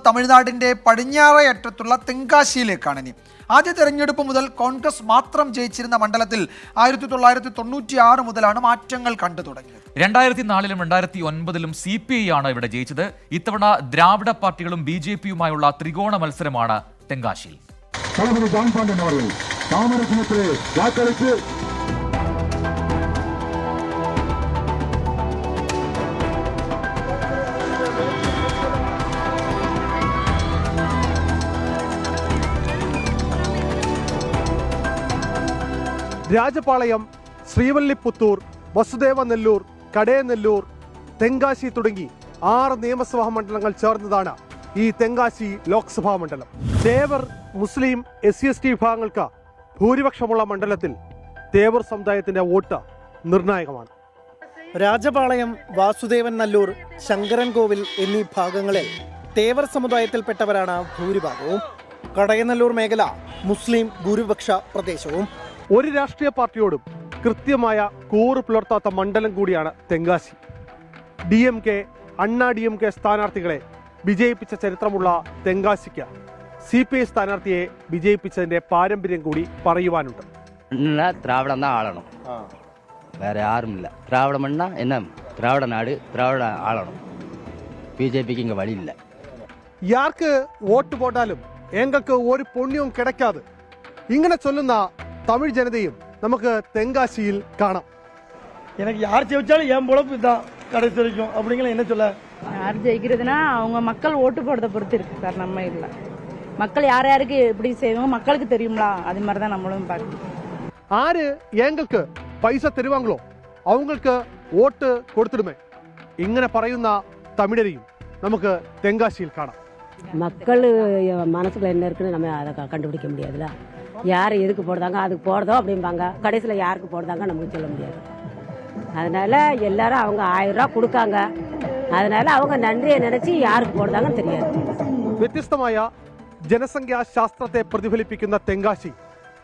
തമിഴ്നാടിന്റെ പടിഞ്ഞാറേ അറ്റത്തുള്ള തെങ്കാശിയിലേക്കാണ് ഇനി. ആദ്യ തെരഞ്ഞെടുപ്പ് മുതൽ കോൺഗ്രസ് മാത്രം ജയിച്ചിരുന്ന മണ്ഡലത്തിൽ 1996 മുതലാണ് മാറ്റങ്ങൾ കണ്ടു തുടങ്ങിയത്. 2004-ലും 2009-ലും CPI ആണ് ഇവിടെ ജയിച്ചത്. ഇത്തവണ ദ്രാവിഡ പാർട്ടികളും BJP-യുമായുള്ള ത്രികോണ മത്സരമാണ് തെങ്കാശിയിൽ. രാജപാളയം, ശ്രീവല്ലിപുത്തൂർ, വസുദേവനെല്ലൂർ, കടയനെല്ലൂർ, തെങ്കാശി തുടങ്ങി 6 നിയമസഭാ മണ്ഡലങ്ങൾ ചേർന്നതാണ് ഈ തെങ്കാശി ലോക്സഭാ മണ്ഡലം. തേവർ, മുസ്ലിം, SC/ST വിഭാഗങ്ങൾക്ക് ഭൂരിപക്ഷമുള്ള മണ്ഡലത്തിൽ തേവർ സമുദായത്തിന്റെ വോട്ട് നിർണായകമാണ്. രാജപാളയം, വാസുദേവനെല്ലൂർ, ശങ്കരൻകോവിൽ എന്നീ ഭാഗങ്ങളിൽ തേവർ സമുദായത്തിൽപ്പെട്ടവരാണ് ഭൂരിഭാഗവും. കടയനെല്ലൂർ മേഖല മുസ്ലിം ഭൂരിപക്ഷ പ്രദേശവും. ഒരു രാഷ്ട്രീയ പാർട്ടിയോടും കൃത്യമായ കൂറ് പുലർത്താത്ത മണ്ഡലം കൂടിയാണ് തെങ്കാശി. DMK, അണ്ണാ DMK സ്ഥാനാർത്ഥികളെ വിജയിപ്പിച്ച ചരിത്രമുള്ള തെങ്കാശിക്ക് CPI സ്ഥാനാർത്ഥിയെ വിജയിപ്പിച്ചതിന്റെ പാരമ്പര്യം കൂടി പറയുവാനുണ്ട്. திராவிடம் தான் ஆளணும், வேற யாரும் இல்லை. திராவிடம்னா என்ன? திராவிட நாடு, திராவிட ஆளணும். BJPக்கு இங்கே வழி இல்லை. യാർക്ക് വോട്ട് പോട്ടാലും എങ്ങൾക്ക് ഒരു പുണ്യവും കിടക്കാതെ ഇങ്ങനെ ചൊല്ലുന്ന തമിഴ് ജനതയും നമുക്ക് തെങ്കാശിയിൽ കാണാം. எனக்கு யார் ஜெயிச்சாலும் என் பொழப்பு தான் கடைசி வரைக்கும் அப்படிங்கிற என்ன சொல்ல. யார் ஜெயிக்கிறதுனா அவங்க மக்கள் ஓட்டு போடுறதை பொறுத்து இருக்கு சார். நம்ம இல்லை, மக்கள் யார் யாருக்கு எப்படி செய்வாங்க மக்களுக்கு தெரியுங்களா, அது மாதிரி தான் நம்மளும் பார்க்கணும். ആര് ഏങ്ങൾക്ക് പൈസ തരുവാങ്ങളോ അവങ്ങൾക്ക് വോട്ട് കൊടുത്തിടുമേ ഇങ്ങനെ പറയുന്ന തമിഴരെയും നമുക്ക് തെങ്കാശിയിൽ കാണാം. மக்கள் மனசுக்குள்ள என்ன இருக்குன்னு நம்ம அதை கண்டுபிடிக்க முடியாதுல்ல. யார் எதுக்கு போடுறாங்க அதுக்கு போடுறதோ அப்படிம்பாங்க. கடைசியில் யாருக்கு போடுறாங்க நமக்கு சொல்ல முடியாது. அதனால எல்லாரும் அவங்க 1000 ரூபா கொடுக்காங்க. அதனால அவங்க நன்றியை நினைச்சு யாருக்கு போடுறாங்கன்னு தெரியாது. വ്യത്യസ്തമായ ജനസംഖ്യാ ശാസ്ത്രത്തെ പ്രതിഫലിപ്പിക്കുന്ന തെങ്കാശി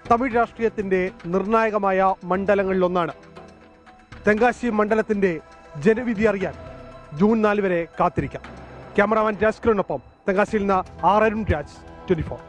തമിഴ് രാഷ്ട്രീയത്തിന്റെ നിർണായകമായ മണ്ഡലങ്ങളിലൊന്നാണ്. തെങ്കാശി മണ്ഡലത്തിന്റെ ജനവിധി അറിയാൻ ജൂൺ 4 വരെ കാത്തിരിക്കാം. ക്യാമറാമാൻ രാജ്കിരണിനൊപ്പം തെങ്കാശിയിൽ നിന്ന് അരുൺ രാജ്, 24.